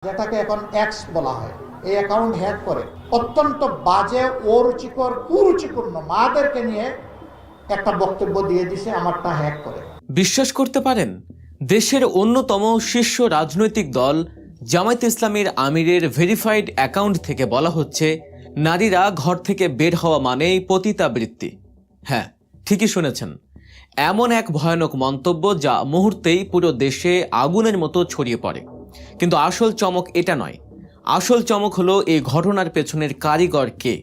যেটাকে এখন এক্স বলা হয়, এই অ্যাকাউন্ট হ্যাক করে অত্যন্ত বাজে অরুচিকর কুরুচিপূর্ণ মাদেরকে নিয়ে একটা বক্তব্য দিয়ে দিছে আমারটা হ্যাক করে। বিশ্বাস করতে পারেন, দেশের অন্যতম শীর্ষ রাজনৈতিক দল জামায়াতে ইসলামীর আমিরের ভেরিফাইড অ্যাকাউন্ট থেকে বলা হচ্ছে নারীরা ঘর থেকে বের হওয়া মানেই পতিতাবৃত্তি। হ্যাঁ, ঠিকই শুনেছেন, এমন এক ভয়ানক মন্তব্য যা মুহূর্তেই পুরো দেশে আগুনের মতো ছড়িয়ে পড়ে। কিন্তু আসল চমক এটা নয়, আসল চমক হলো এই ঘটনার পেছনের কারিগর কে।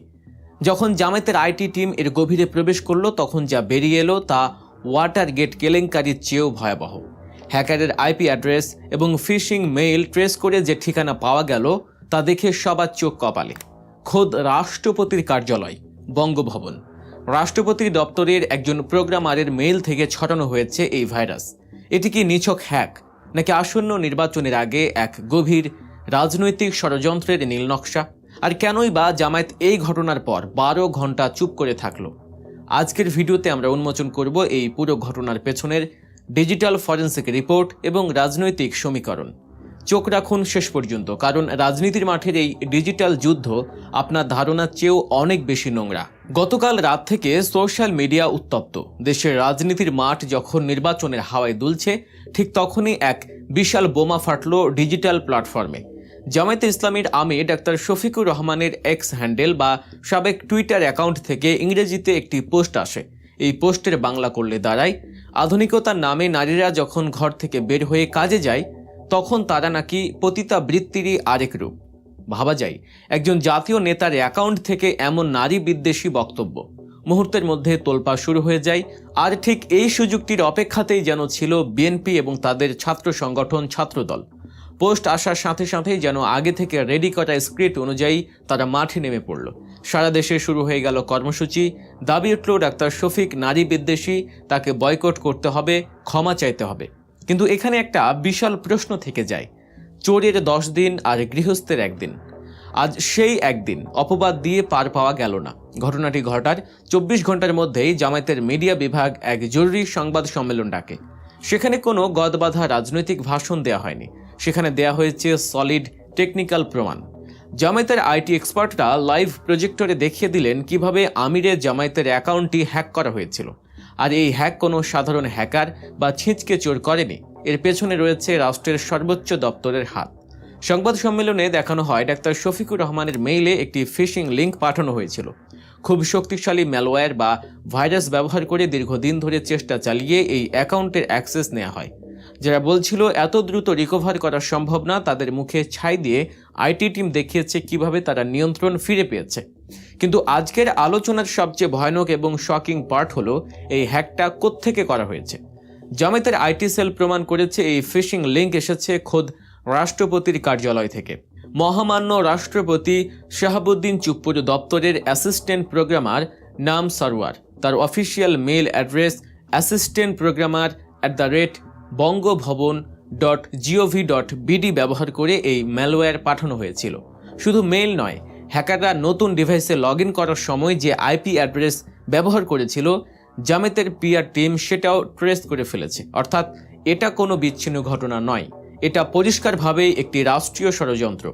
যখন জামায়াতের আইটি টিম এর গভীরে প্রবেশ করলো তখন যা বেরিয়ে এলো তা ওয়াটার গেট কেলেঙ্কারির চেয়েও ভয়াবহ। হ্যাকারের আইপি অ্যাড্রেস এবং ফিশিং মেইল ট্রেস করে যে ঠিকানা পাওয়া গেল তা দেখে সবার চোখ কপালে। খোদ রাষ্ট্রপতির কার্যালয়, বঙ্গভবন, রাষ্ট্রপতির দপ্তরের একজন প্রোগ্রামারের মেইল থেকে ছড়ানো হয়েছে এই ভাইরাস। এটি কি নিছক হ্যাক, নাকি আসন্ন নির্বাচনের আগে এক গভীর রাজনৈতিক ষড়যন্ত্রের নীলনকশা? আর কেনই বা জামায়াত এই ঘটনার পর 12 ঘন্টা চুপ করে থাকলো? আজকের ভিডিওতে আমরা উন্মোচন করব এই পুরো ঘটনার পেছনের ডিজিটাল ফরেন্সিক রিপোর্ট এবং রাজনৈতিক সমীকরণ। চোখ রাখুন শেষ পর্যন্ত, কারণ রাজনীতির মাঠের এই ডিজিটাল যুদ্ধ আপনার ধারণার চেয়েও অনেক বেশি নোংরা। গতকাল রাত থেকে সোশ্যাল মিডিয়া উত্তপ্ত। দেশের রাজনীতির মাঠ যখন নির্বাচনের হাওয়ায় দুলছে, ঠিক তখনই এক বিশাল বোমা ফাটল ডিজিটাল প্ল্যাটফর্মে। জামায়াতে ইসলামীর আমির ডাক্তার শফিকুর রহমানের এক্স হ্যান্ডেল বা সাবেক টুইটার অ্যাকাউন্ট থেকে ইংরেজিতে একটি পোস্ট আসে। এই পোস্টের বাংলা করলে দাঁড়ায়, আধুনিকতার নামে নারীরা যখন ঘর থেকে বের হয়ে কাজে যায় তখন তারা নাকি পতিতাবৃত্তিরই আরেক রূপ। ভাবা যায়, একজন জাতীয় নেতার অ্যাকাউন্ট থেকে এমন নারী বিদ্বেষী বক্তব্য। মুহূর্তের মধ্যে তোলপাড় শুরু হয়ে যায়। আর ঠিক এই সুযোগটির অপেক্ষাতেই যেন ছিল বিএনপি এবং তাদের ছাত্র সংগঠন ছাত্রদল। পোস্ট আসার সাথে সাথেই যেন আগে থেকে রেডি করা স্ক্রিপ্ট অনুযায়ী তারা মাঠে নেমে পড়ল। সারা দেশে শুরু হয়ে গেল কর্মসূচি। দাবি উঠল ডাক্তার শফিক নারী বিদ্বেষী, তাকে বয়কট করতে হবে, ক্ষমা চাইতে হবে। কিন্তু এখানে একটা বিশাল প্রশ্ন থেকে যায়, চোরের 10 দিন আর গৃহস্থের 1 দিন। আজ সেই একদিন অপবাদ দিয়ে পার পাওয়া গেল না। ঘটনাটি ঘটার 24 ঘন্টার মধ্যেই জামায়াতের মিডিয়া বিভাগ এক জরুরি সংবাদ সম্মেলন ডাকে। সেখানে কোনো গদবাঁধা রাজনৈতিক ভাষণ দেওয়া হয়নি, সেখানে দেয়া হয়েছে সলিড টেকনিক্যাল প্রমাণ। জামায়াতের আইটি এক্সপার্টরা লাইভ প্রজেক্টরে দেখিয়ে দিলেন কিভাবে আমিরের জামায়াতের অ্যাকাউন্টটি হ্যাক করা হয়েছিল। আর এই হ্যাক কোনো সাধারণ হ্যাকার বা ছিঁচকে চোর করেনি, এর পেছনে রয়েছে রাষ্ট্রের সর্বোচ্চ দপ্তরের হাত। সংবাদ সম্মেলনে দেখানো হয় ডাক্তার শফিকুর রহমানের মেইলে একটি ফিশিং লিঙ্ক পাঠানো হয়েছিল। খুব শক্তিশালী ম্যালওয়্যার বা ভাইরাস ব্যবহার করে দীর্ঘদিন ধরে চেষ্টা চালিয়ে এই অ্যাকাউন্টের অ্যাক্সেস নেওয়া হয়। যারা বলছিল এত দ্রুত রিকভার করা সম্ভব না, তাদের মুখে ছাই দিয়ে আইটি টিম দেখিয়েছে কিভাবে তারা নিয়ন্ত্রণ ফিরে পেয়েছে। কিন্তু আজকের আলোচনার সবচেয়ে ভয়ানক এবং শকিং পার্ট হলো এই হ্যাকটা কোত্থেকে করা হয়েছে। জামায়াতের আইটি সেল প্রমাণ করেছে এই ফিশিং লিঙ্ক এসেছে খোদ রাষ্ট্রপতির কার্যালয় থেকে। মহামান্য রাষ্ট্রপতি শাহাবুদ্দিন চুপ্পুর দপ্তরের অ্যাসিস্ট্যান্ট প্রোগ্রামার নাম সরওয়ার, তার অফিসিয়াল মেইল অ্যাড্রেস assistantprogrammer@bongobhavan.gov.bd ব্যবহার করে এই ম্যালওয়্যার পাঠানো হয়েছিল। শুধু মেইল নয়, হ্যাকাররা নতুন ডিভাইসে লগ ইন করার সময় যে আইপি অ্যাড্রেস ব্যবহার করেছিল জামায়াতের পিআর টিম সেটাও ট্রেস করে ফেলেছে। অর্থাৎ এটা কোনো বিচ্ছিন্ন ঘটনা নয়, এটা পরিষ্কারভাবেই একটি রাষ্ট্রীয় ষড়যন্ত্র।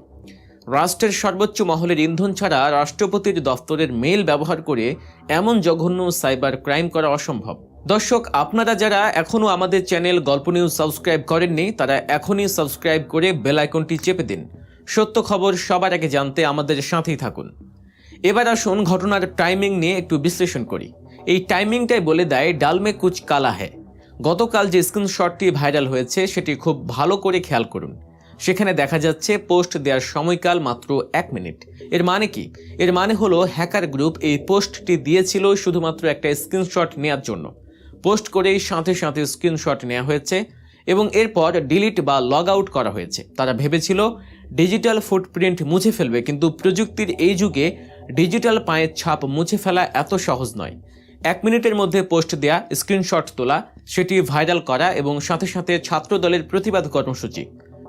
রাষ্ট্রের সর্বোচ্চ মহলের ইন্ধন ছাড়া রাষ্ট্রপতির দফতরের মেইল ব্যবহার করে এমন জঘন্য সাইবার ক্রাইম করা অসম্ভব। দর্শক, আপনারা যারা এখনও আমাদের চ্যানেল গল্প নিউজ সাবস্ক্রাইব করেননি, তারা এখনই সাবস্ক্রাইব করে বেল আইকনটি চেপে দিন। সত্য খবর সবার আগে জানতে আমাদের সাথেই থাকুন। এবার আসুন ঘটনার টাইমিং নিয়ে একটু বিশ্লেষণ করি। এই টাইমিংটাই বলে দেয় ডালমে কুচ কালা হ্যায়। গতকাল যে স্ক্রিনশটটি ভাইরাল হয়েছে সেটি খুব ভালো করে খেয়াল করুন। সেখানে দেখা যাচ্ছে পোস্ট দেওয়ার সময়কাল মাত্র 1 মিনিট। এর মানে কি? এর মানে হলো হ্যাকার গ্রুপ এই পোস্টটি দিয়েছিল শুধুমাত্র একটা স্ক্রিনশট নেওয়ার জন্য। পোস্ট করেই সাথে সাথে স্ক্রিনশট নেওয়া হয়েছে এবং এরপর ডিলিট বা লগ আউট করা হয়েছে। তারা ভেবেছিল ডিজিটাল ফুটপ্রিন্ট মুছে ফেলবে, কিন্তু প্রযুক্তির এই যুগে ডিজিটাল পায়ের ছাপ মুছে ফেলা এত সহজ নয়। 1 মিনিটের মধ্যে পোস্ট দেয়া, স্ক্রিনশট তোলা, সেটি ভাইরাল করা এবং সাথে সাথে ছাত্র দলের প্রতিবাদ কর্মসূচি,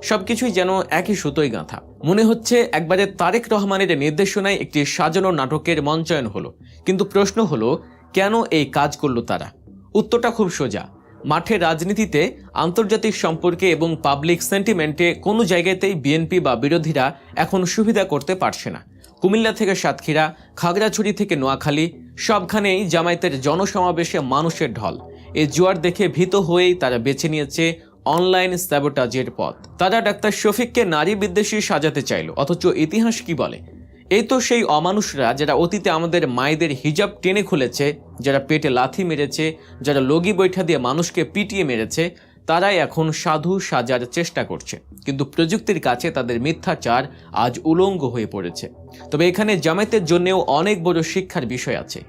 সবকিছুই যেন একই সুতোয় গাঁথা। মনে হচ্ছে একবারে তারেক রহমানের নির্দেশনায় একটি সাজানো নাটকের মঞ্চায়ন হলো। কিন্তু প্রশ্ন হলো, কেন এই কাজ করলো তারা? উত্তরটা খুব সোজা। মাঠের রাজনীতিতে, আন্তর্জাতিক সম্পর্কে এবং পাবলিক সেন্টিমেন্টে কোনো জায়গাতেই বিএনপি বা বিরোধীরা এখন সুবিধা করতে পারছে না। কুমিল্লা থেকে সাতক্ষীরা, খাগড়াছড়ি থেকে নোয়াখালী, সবখানেই জামায়াতের জনসমাবেশে মানুষের ঢল। এই জোয়ার দেখে ভীত হয়েই তারা বেছে নিয়েছে অনলাইন স্যাবোটাজের পথ। তারা ডাক্তার শফিককে নারী বিদ্বেষী সাজাতে চাইল, অথচ ইতিহাস কি বলে? এই তো সেই অমানুষরা যারা অতীতে আমাদের মায়েদের হিজাব টেনে খুলেছে, যারা পেটে লাথি মেরেছে, যারা লগি বৈঠা দিয়ে মানুষকে পিটিয়ে মেরেছে, তারাই এখন সাধু সাজার চেষ্টা করছে। কিন্তু প্রযুক্তির কাছে তাদের মিথ্যাচার আজ উলঙ্গ হয়ে পড়েছে। তবে এখানে জামায়াতের জন্যও অনেক বড় শিক্ষার বিষয় আছে।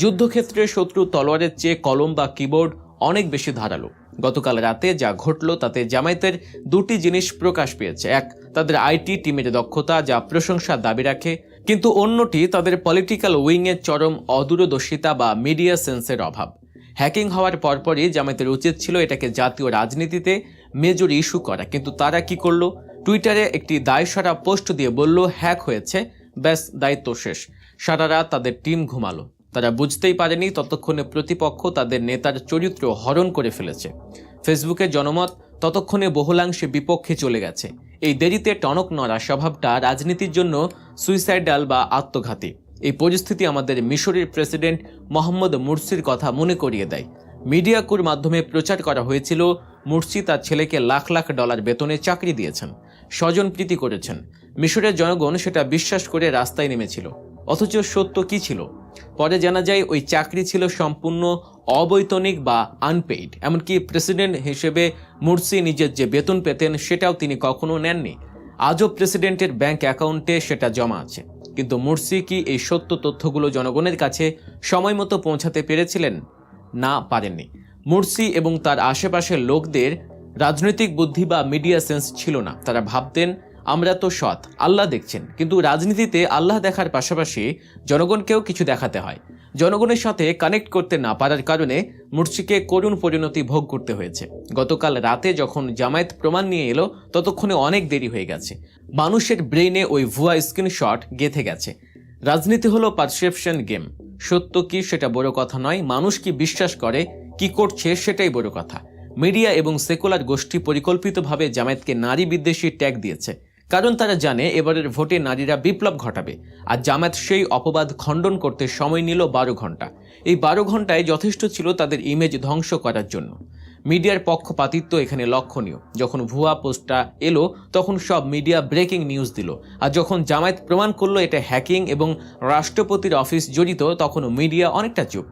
যুদ্ধক্ষেত্রে শত্রু তলোয়ারের চেয়ে কলম বা কিবোর্ড অনেক বেশি ধারালো। গতকাল রাতে যা ঘটল তাতে জামায়াতের দুটি জিনিস প্রকাশ পেয়েছে। এক, তাদের আইটি টিমের দক্ষতা, যা প্রশংসার দাবি রাখে, কিন্তু অন্যটি তাদের পলিটিক্যাল উইংয়ের চরম অদূরদর্শিতা বা মিডিয়া সেন্সের অভাব। হ্যাকিং হওয়ার পরপরই জামায়াতের উচিত ছিল এটাকে জাতীয় রাজনীতিতে মেজর ইস্যু করা, কিন্তু তারা কি করলো? টুইটারে একটি দায়সারা পোস্ট দিয়ে বলল হ্যাক হয়েছে, ব্যাস দায়িত্ব শেষ। সারা রাত তাদের টিম ঘুমালো। তারা বুঝতেই পারেনি ততক্ষণে প্রতিপক্ষ তাদের নেতার চরিত্র হরণ করে ফেলেছে। ফেসবুকে জনমত ততক্ষণে বহুলাংশে বিপক্ষে চলে গেছে। এই দেরিতে টনক নড়া স্বভাবটা রাজনীতির জন্য সুইসাইডাল বা আত্মঘাতী। এই পরিস্থিতি আমাদের মিশরের প্রেসিডেন্ট মোহাম্মদ মুরসির কথা মনে করিয়ে দেয়। মিডিয়া কুর মাধ্যমে প্রচার করা হয়েছিল মুরসি তার ছেলেকে লাখ লাখ ডলার বেতনে চাকরি দিয়েছেন, স্বজনপ্রীতি করেছেন। মিশরের জনগণ সেটা বিশ্বাস করে রাস্তায় নেমেছিল। অথচ সত্য কি ছিল? পরে জানা যায় ওই চাকরি ছিল সম্পূর্ণ অবৈতনিক বা আনপেইড। এমনকি প্রেসিডেন্ট হিসেবে মুরসি নিজের যে বেতন পেতেন সেটাও তিনি কখনো নেননি। আজও প্রেসিডেন্টের ব্যাংক অ্যাকাউন্টে সেটা জমা আছে। কিন্তু মুরসি কি এই সত্য তথ্যগুলো জনগণের কাছে সময় মতো পৌঁছাতে পেরেছিলেন? না, পারেননি। মুরসি এবং তার আশেপাশের লোকদের রাজনৈতিক বুদ্ধি বা মিডিয়া সেন্স ছিল না। তারা ভাবতেন আমরা তো সৎ, আল্লাহ দেখছেন। কিন্তু রাজনীতিতে আল্লাহ দেখার পাশাপাশি জনগণকেও কিছু দেখাতে হয়। জনগণের সাথে কানেক্ট করতে না পারার কারণে মুরসিকে করুণ পরিণতি ভোগ করতে হয়েছে। গতকাল রাতে যখন জামায়াত প্রমাণ নিয়ে এলো ততক্ষণে অনেক দেরি হয়ে গেছে। মানুষের ব্রেইনে ওই ভুয়া স্ক্রিনশট গেঁথে গেছে। রাজনীতি হলো পারসেপশন গেম। সত্য কি সেটা বড় কথা নয়, মানুষ কি বিশ্বাস করে, কি করছে সেটাই বড় কথা। মিডিয়া এবং সেকুলার গোষ্ঠী পরিকল্পিতভাবে জামায়াতকে নারী বিদ্বেষী ট্যাগ দিয়েছে, কারণ তারা জানে এবারের ভোটে নারীরা বিপ্লব ঘটাবে। আর জামায়াত সেই অপবাদ খণ্ডন করতে সময় নিল 12 ঘন্টা। এই 12 ঘন্টায় যথেষ্ট ছিল তাদের ইমেজ ধ্বংস করার জন্য। মিডিয়ার পক্ষপাতিত্ব এখানে লক্ষণীয়। যখন ভুয়া পোস্টটা এলো তখন সব মিডিয়া ব্রেকিং নিউজ দিল, আর যখন জামায়াত প্রমাণ করলো এটা হ্যাকিং এবং রাষ্ট্রপতির অফিস জড়িত তখন মিডিয়া অনেকটা চুপ।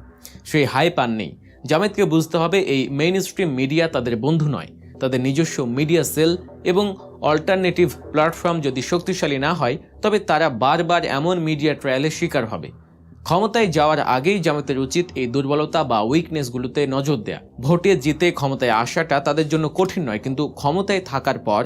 সেই হাই পান নেই। জামায়াতকে বুঝতে হবে এই মেইন স্ট্রিম মিডিয়া তাদের বন্ধু নয়। তাদের নিজস্ব মিডিয়া সেল এবং অল্টারনেটিভ প্ল্যাটফর্ম যদি শক্তিশালী না হয় তবে তারা বারবার এমন মিডিয়া ট্রায়ালের শিকার হবে। ক্ষমতায় যাওয়ার আগেই জামায়াতের উচিত এই দুর্বলতা বা উইকনেসগুলোতে নজর দেয়া। ভোটে জিতে ক্ষমতায় আসাটা তাদের জন্য কঠিন নয়, কিন্তু ক্ষমতায় থাকার পর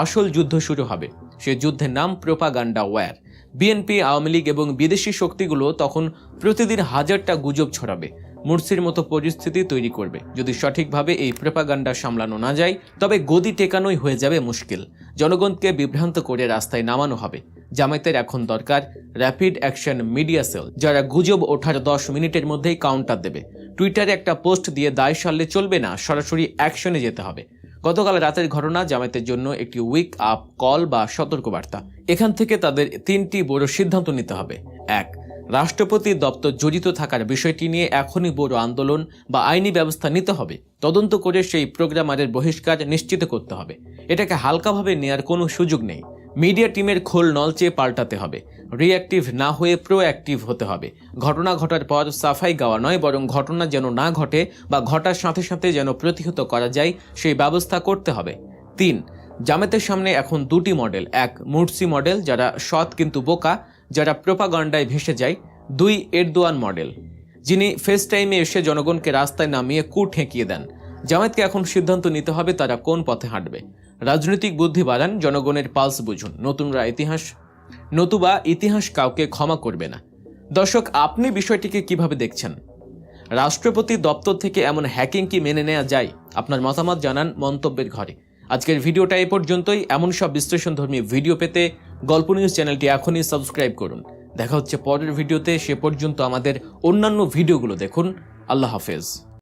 আসল যুদ্ধ শুরু হবে। সে যুদ্ধের নাম প্রোপাগান্ডা ওয়্যার। বিএনপি, আওয়ামী লীগ এবং বিদেশি শক্তিগুলো তখন প্রতিদিন হাজারটা গুজব ছড়াবে, মুরসির মতো পরিস্থিতি তৈরি করবে। যদি সঠিকভাবে এই প্রোপাগান্ডা সামলানো না যায় তবে গদি টেকানোই হয়ে যাবে মুশকিল। জনগণকে বিভ্রান্ত করে রাস্তায় নামানো হবে। জামায়াতের এখন দরকার র্যাপিড অ্যাকশন মিডিয়া সেল, যারা গুজব ওঠার 10 মিনিটের মধ্যেই কাউন্টার দেবে। টুইটারে একটা পোস্ট দিয়ে দায় সারলে চলবে না, সরাসরি অ্যাকশনে যেতে হবে। গতকাল রাতের ঘটনা জামায়াতের জন্য একটি উইক আপ কল বা সতর্কবার্তা। এখান থেকে তাদের 3টি বড় সিদ্ধান্ত নিতে হবে। 1, রাষ্ট্রপতি দপ্তর জড়িত থাকার বিষয়টি নিয়ে এখনই বড় আন্দোলন বা আইনি ব্যবস্থা নিতে হবে। তদন্ত করে সেই প্রোগ্রামারের বহিষ্কার নিশ্চিত করতে হবে। এটাকে হালকাভাবে নেয়ার কোনো সুযোগ নেই। মিডিয়া টিমের খোল নলচে পাল্টাতে হবে। রিঅ্যাক্টিভ না হয়ে প্রোঅ্যাক্টিভ হতে হবে। ঘটনা ঘটার পর সাফাই গাওয়া নয়, বরং ঘটনা যেন না ঘটে বা ঘটার সাথে সাথে যেন প্রতিহত করা যায় সেই ব্যবস্থা করতে হবে। 3, জামায়াতের সামনে এখন 2টি মডেল। 1, মুরসি মডেল, যারা সৎ কিন্তু বোকা, যারা প্রোপাগান্ডায় ভেসে যায়। 2, এরদোয়ান মডেল, যিনি ফেস টাইমে এসে জনগণকে রাস্তায় নামিয়ে কূট ঠেকিয়ে দেন। জামায়াতকে এখন সিদ্ধান্ত নিতে হবে তারা কোন পথে হাঁটবে। রাজনৈতিক বুদ্ধি বাড়ান, জনগণের পালস বুঝুন, নতুবা ইতিহাস কাউকে ক্ষমা করবে না। দর্শক, আপনি বিষয়টিকে কিভাবে দেখছেন? রাষ্ট্রপতি দপ্তর থেকে এমন হ্যাকিং কি মেনে নেওয়া যায়? আপনার মতামত জানান মন্তব্যের ঘরে। আজকের ভিডিওটা এ পর্যন্তই। এমন সব বিশ্লেষণধর্মী ভিডিও পেতে গল্প নিউজ চ্যানেলটি এখনই সাবস্ক্রাইব করুন। দেখা হচ্ছে পরের ভিডিওতে। সে পর্যন্ত আমাদের অন্যান্য ভিডিওগুলো দেখুন। আল্লাহ হাফেজ।